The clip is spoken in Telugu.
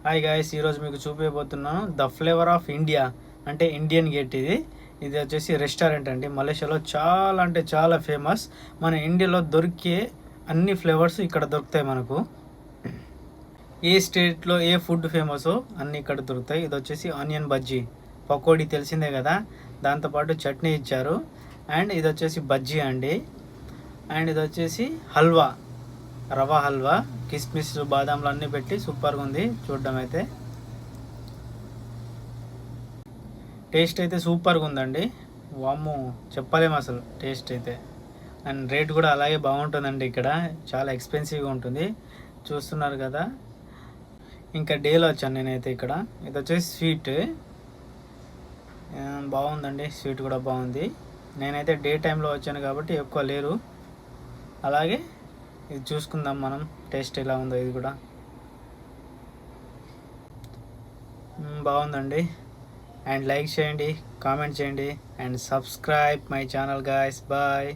హాయ్ గాయస్, ఈరోజు మీకు చూపించబోతున్నాను ద ఫ్లేవర్ ఆఫ్ ఇండియా అంటే ఇండియన్ గేట్. ఇది వచ్చేసి రెస్టారెంట్ అండి. మలేషియాలో చాలా అంటే చాలా ఫేమస్. మన ఇండియాలో దొరికే అన్ని ఫ్లేవర్స్ ఇక్కడ దొరుకుతాయి మనకు. ఏ స్టేట్లో ఏ ఫుడ్ ఫేమసో అన్నీ ఇక్కడ దొరుకుతాయి. ఇది వచ్చేసి ఆనియన్ బజ్జీ, పకోడీ తెలిసిందే కదా, దాంతోపాటు చట్నీ ఇచ్చారు. అండ్ ఇది వచ్చేసి బజ్జీ అండి. అండ్ ఇది వచ్చేసి హల్వా, రవా హల్వా, కిస్మిస్ బాదాంలు అన్నీ పెట్టి సూపర్గా ఉంది చూడడం. అయితే టేస్ట్ అయితే సూపర్గా ఉందండి. వామ్మో, చెప్పలేము అసలు టేస్ట్ అయితే. అండ్ రేట్ కూడా అలాగే బాగుంటుందండి. ఇక్కడ చాలా ఎక్స్పెన్సివ్గా ఉంటుంది, చూస్తున్నారు కదా. ఇంకా డేలో వచ్చాను నేనైతే ఇక్కడ. ఇది వచ్చేసి స్వీట్ బాగుందండి, స్వీట్ కూడా బాగుంది. నేనైతే డే టైంలో వచ్చాను కాబట్టి ఎక్కువ లేరు. అలాగే ఇది చూసుకుందాం మనం, టేస్ట్ ఎలా ఉందో. ఇది కూడా బాగుందండి. అండ్ లైక్ చేయండి, కామెంట్ చేయండి and subscribe my channel guys. Bye.